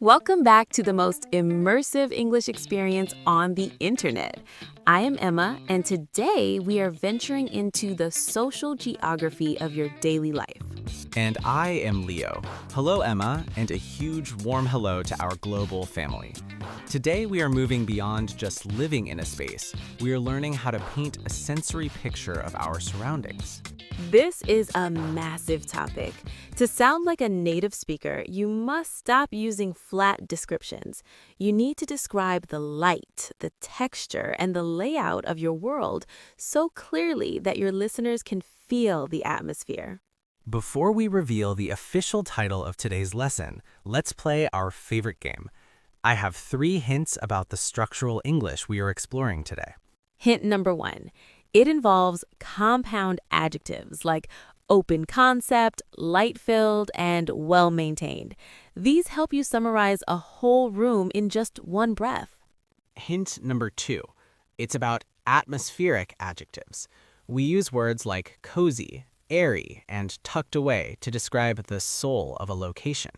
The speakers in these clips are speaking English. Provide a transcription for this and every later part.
Welcome back to the most immersive English experience on the internet. I am Emma, and today we are venturing into the social geography of your daily life. And I am Leo. Hello, Emma, and a huge warm hello to our global family. Today, we are moving beyond just living in a space. We are learning how to paint a sensory picture of our surroundings. This is a massive topic. To sound like a native speaker, you must stop using flat descriptions. You need to describe the light, the texture, and the layout of your world so clearly that your listeners can feel the atmosphere. Before we reveal the official title of today's lesson, let's play our favorite game. I have 3 hints about the structural English we are exploring today. Hint number 1. It involves compound adjectives like open concept, light-filled, and well-maintained. These help you summarize a whole room in just one breath. Hint number 2. It's about atmospheric adjectives. We use words like cozy, airy, and tucked away to describe the soul of a location.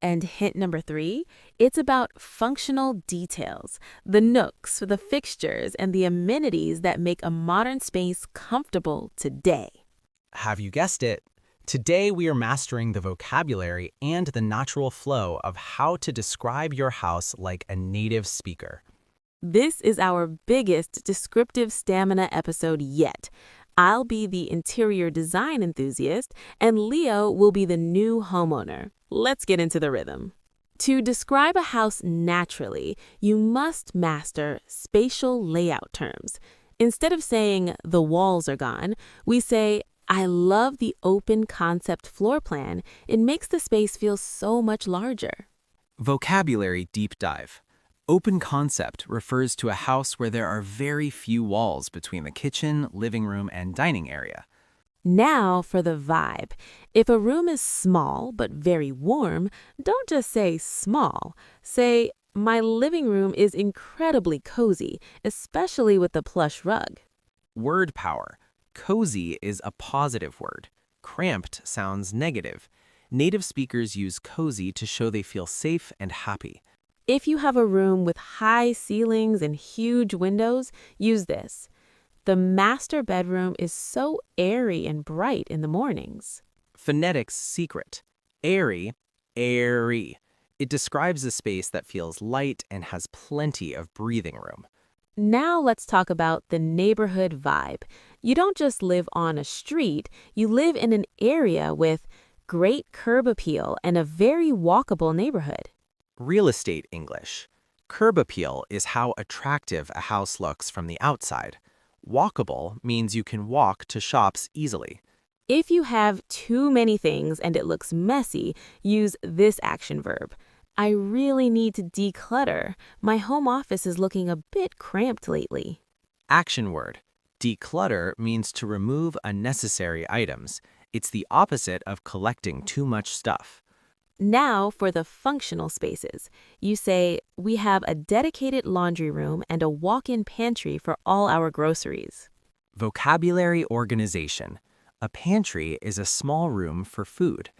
And hint number 3, it's about functional details, the nooks, the fixtures, and the amenities that make a modern space comfortable today. Have you guessed it? Today we are mastering the vocabulary and the natural flow of how to describe your house like a native speaker. This is our biggest descriptive stamina episode yet. I'll be the interior design enthusiast, and Leo will be the new homeowner. Let's get into the rhythm. To describe a house naturally, you must master spatial layout terms. Instead of saying, the walls are gone, we say, I love the open concept floor plan. It makes the space feel so much larger. Vocabulary deep dive. Open concept refers to a house where there are very few walls between the kitchen, living room, and dining area. Now for the vibe. If a room is small but very warm, don't just say small. Say, my living room is incredibly cozy, especially with the plush rug. Word power. Cozy is a positive word. Cramped sounds negative. Native speakers use cozy to show they feel safe and happy. If you have a room with high ceilings and huge windows, use this. The master bedroom is so airy and bright in the mornings. Phonetics secret. Airy, airy. It describes a space that feels light and has plenty of breathing room. Now let's talk about the neighborhood vibe. You don't just live on a street, you live in an area with great curb appeal and a very walkable neighborhood. Real estate English. Curb appeal is how attractive a house looks from the outside. Walkable means you can walk to shops easily. If you have too many things and it looks messy, use this action verb. I really need to declutter. My home office is looking a bit cramped lately. Action word. Declutter means to remove unnecessary items. It's the opposite of collecting too much stuff. Now for the functional spaces. You say, we have a dedicated laundry room and a walk-in pantry for all our groceries. Vocabulary organization. A pantry is a small room for food.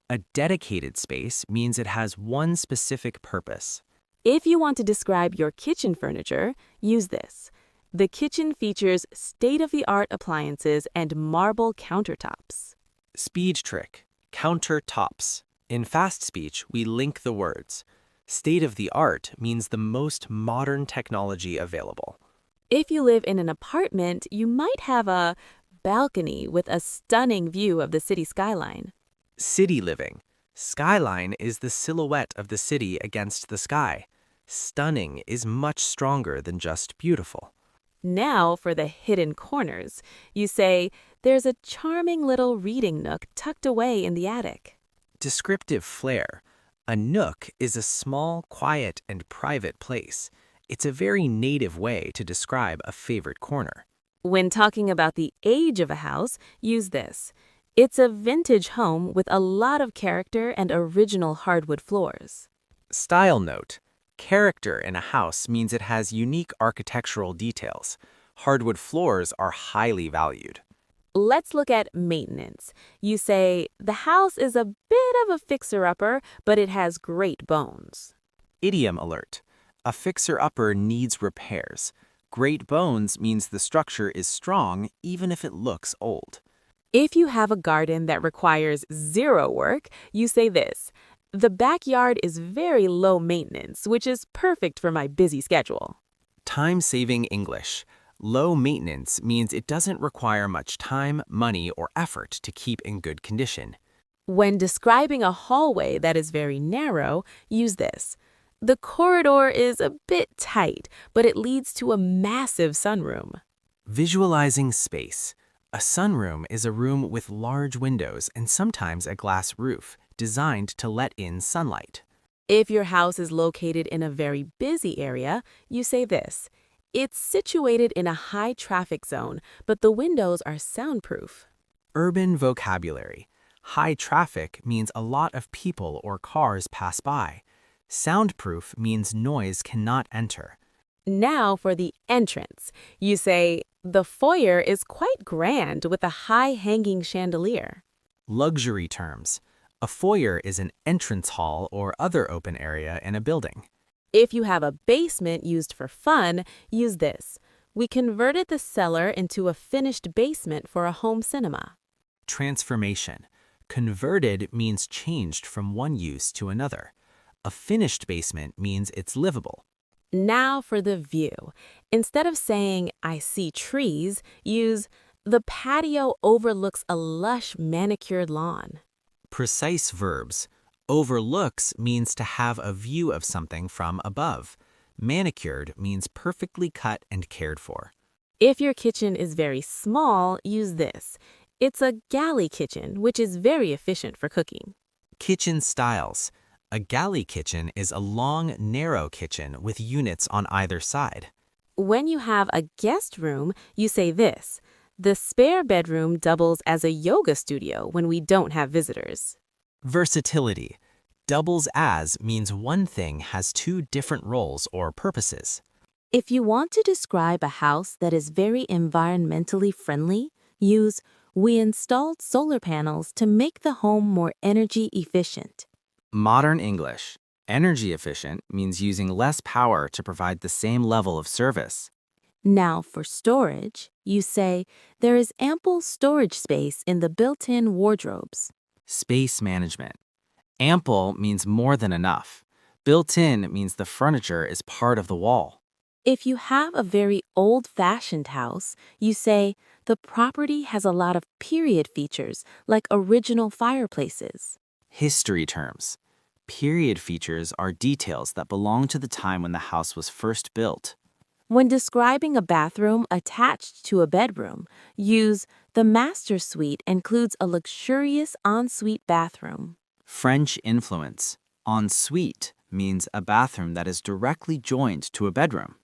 A dedicated space means it has one specific purpose. If you want to describe your kitchen furniture, use this. The kitchen features state-of-the-art appliances and marble countertops. Speed trick. Countertops. In fast speech, we link the words. State-of-the-art means the most modern technology available. If you live in an apartment, you might have a balcony with a stunning view of the city skyline. City living. Skyline is the silhouette of the city against the sky. Stunning is much stronger than just beautiful. Now for the hidden corners. You say, there's a charming little reading nook tucked away in the attic. Descriptive flair. A nook is a small, quiet, and private place. It's a very native way to describe a favorite corner. When talking about the age of a house, use this. It's a vintage home with a lot of character and original hardwood floors. Style note. Character in a house means it has unique architectural details. Hardwood floors are highly valued. Let's look at maintenance. You say, the house is a bit of a fixer-upper, but it has great bones. Idiom alert. A fixer-upper needs repairs. Great bones means the structure is strong even if it looks old. If you have a garden that requires zero work, you say this: the backyard is very low maintenance, which is perfect for my busy schedule. Time-saving English. Low maintenance means it doesn't require much time, money, or effort to keep in good condition. When describing a hallway that is very narrow, use this: the corridor is a bit tight, but it leads to a massive sunroom. Visualizing space. A sunroom is a room with large windows and sometimes a glass roof, designed to let in sunlight. If your house is located in a very busy area, you say this: it's situated in a high traffic zone, but the windows are soundproof. Urban vocabulary. High traffic means a lot of people or cars pass by. Soundproof means noise cannot enter. Now for the entrance. You say, the foyer is quite grand with a high-hanging chandelier. Luxury terms. A foyer is an entrance hall or other open area in a building. If you have a basement used for fun, use this: we converted the cellar into a finished basement for a home cinema. Transformation. Converted means changed from one use to another. A finished basement means it's livable. Now for the view. Instead of saying, I see trees, use, the patio overlooks a lush manicured lawn. Precise verbs. Overlooks means to have a view of something from above. Manicured means perfectly cut and cared for. If your kitchen is very small, use this: it's a galley kitchen, which is very efficient for cooking. Kitchen styles. A galley kitchen is a long, narrow kitchen with units on either side. When you have a guest room, you say this: the spare bedroom doubles as a yoga studio when we don't have visitors. Versatility. Doubles as means one thing has two different roles or purposes. If you want to describe a house that is very environmentally friendly, use, we installed solar panels to make the home more energy efficient. Modern English. Energy efficient means using less power to provide the same level of service. Now for storage, you say, there is ample storage space in the built-in wardrobes. Space management. Ample means more than enough. Built-in means the furniture is part of the wall. If you have a very old-fashioned house, you say, the property has a lot of period features like original fireplaces. History terms. Period features are details that belong to the time when the house was first built. When describing a bathroom attached to a bedroom, use, the master suite includes a luxurious ensuite bathroom. French influence. Ensuite means a bathroom that is directly joined to a bedroom.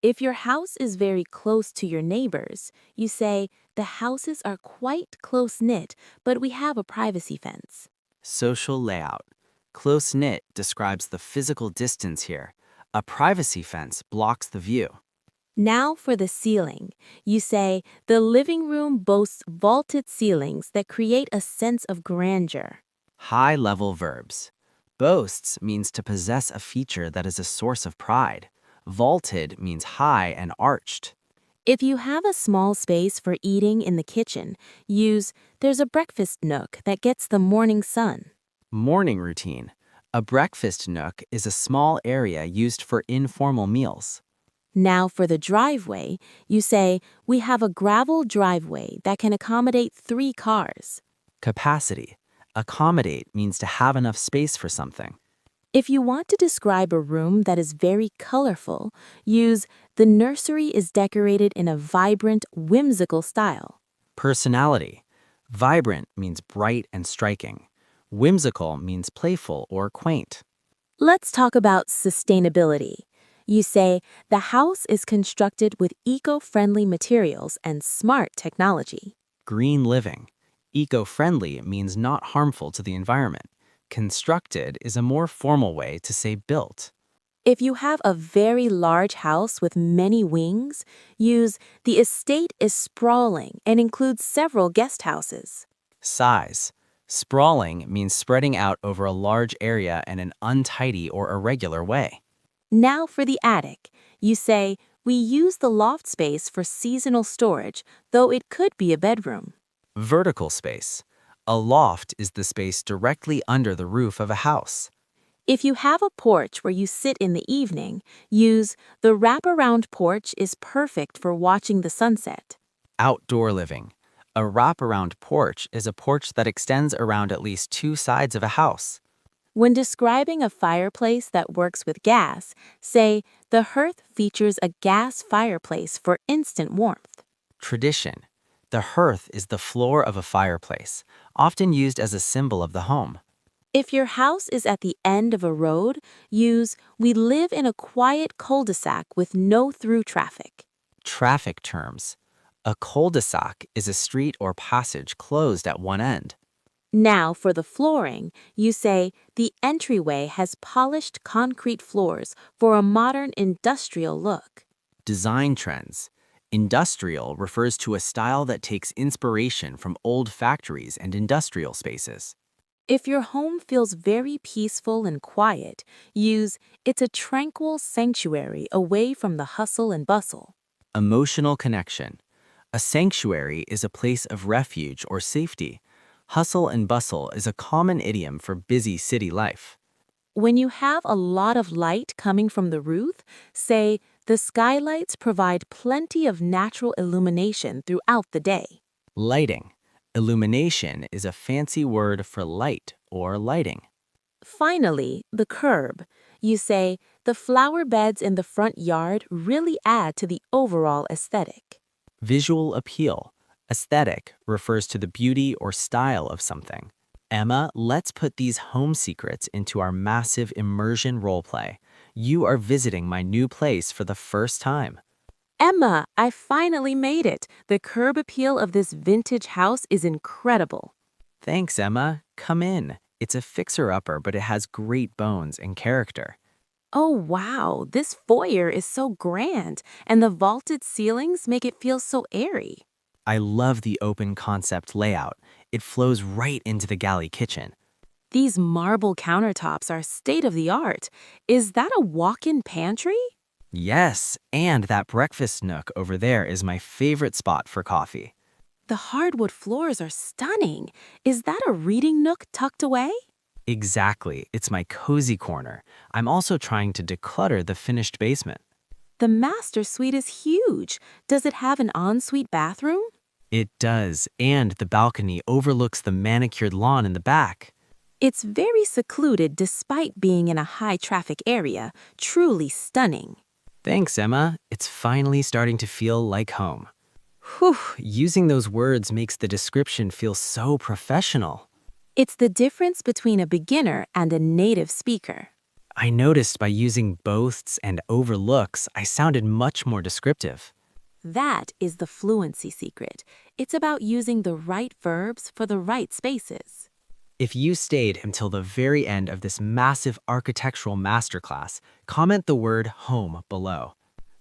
If your house is very close to your neighbors, you say, the houses are quite close-knit, but we have a privacy fence. Social layout. Close-knit describes the physical distance here. A privacy fence blocks the view. Now for the ceiling. You say, the living room boasts vaulted ceilings that create a sense of grandeur. High-level verbs. Boasts means to possess a feature that is a source of pride. Vaulted means high and arched. If you have a small space for eating in the kitchen, use, there's a breakfast nook that gets the morning sun. Morning routine. A breakfast nook is a small area used for informal meals. Now for the driveway, you say, we have a gravel driveway that can accommodate 3 cars. Capacity. Accommodate means to have enough space for something. If you want to describe a room that is very colorful, use, the nursery is decorated in a vibrant, whimsical style. Personality. Vibrant means bright and striking. Whimsical means playful or quaint. Let's talk about sustainability. You say, the house is constructed with eco-friendly materials and smart technology. Green living. Eco-friendly means not harmful to the environment. Constructed is a more formal way to say built. If you have a very large house with many wings, use, the estate is sprawling and includes several guest houses. Size. Sprawling means spreading out over a large area in an untidy or irregular way. Now for the attic. You say, we use the loft space for seasonal storage, though it could be a bedroom. Vertical space. A loft is the space directly under the roof of a house. If you have a porch where you sit in the evening, use the wraparound porch is perfect for watching the sunset. Outdoor living. A wraparound porch is a porch that extends around at least two sides of a house. When describing a fireplace that works with gas, say, the hearth features a gas fireplace for instant warmth. Tradition. The hearth is the floor of a fireplace, often used as a symbol of the home. If your house is at the end of a road, use we live in a quiet cul-de-sac with no through traffic. Traffic terms. A cul-de-sac is a street or passage closed at one end. Now for the flooring, you say the entryway has polished concrete floors for a modern industrial look. Design trends. Industrial refers to a style that takes inspiration from old factories and industrial spaces. If your home feels very peaceful and quiet, use it's a tranquil sanctuary away from the hustle and bustle. Emotional connection. A sanctuary is a place of refuge or safety. Hustle and bustle is a common idiom for busy city life. When you have a lot of light coming from the roof, say the skylights provide plenty of natural illumination throughout the day. Lighting. Illumination is a fancy word for light or lighting. Finally, the curb. You say the flower beds in the front yard really add to the overall aesthetic. Visual appeal. Aesthetic refers to the beauty or style of something. Emma, let's put these home secrets into our massive immersion roleplay. You are visiting my new place for the first time. Emma, I finally made it. The curb appeal of this vintage house is incredible. Thanks, Emma. Come in. It's a fixer-upper, but it has great bones and character. Oh wow, this foyer is so grand, and the vaulted ceilings make it feel so airy. I love the open concept layout. It flows right into the galley kitchen. These marble countertops are state-of-the-art. Is that a walk-in pantry? Yes, and that breakfast nook over there is my favorite spot for coffee. The hardwood floors are stunning. Is that a reading nook tucked away? Exactly, it's my cozy corner. I'm also trying to declutter the finished basement. The master suite is huge. Does it have an ensuite bathroom? It does, and the balcony overlooks the manicured lawn in the back. It's very secluded despite being in a high-traffic area. Truly stunning. Thanks, Emma. It's finally starting to feel like home. Whew, using those words makes the description feel so professional. It's the difference between a beginner and a native speaker. I noticed by using boasts and overlooks, I sounded much more descriptive. That is the fluency secret. It's about using the right verbs for the right spaces. If you stayed until the very end of this massive architectural masterclass, comment the word home below.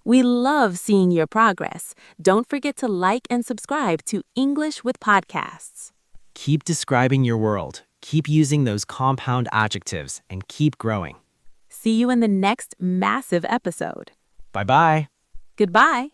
We love seeing your progress. Don't forget to like and subscribe to English with Podcasts. Keep describing your world, keep using those compound adjectives, and keep growing. See you in the next massive episode. Bye-bye. Goodbye.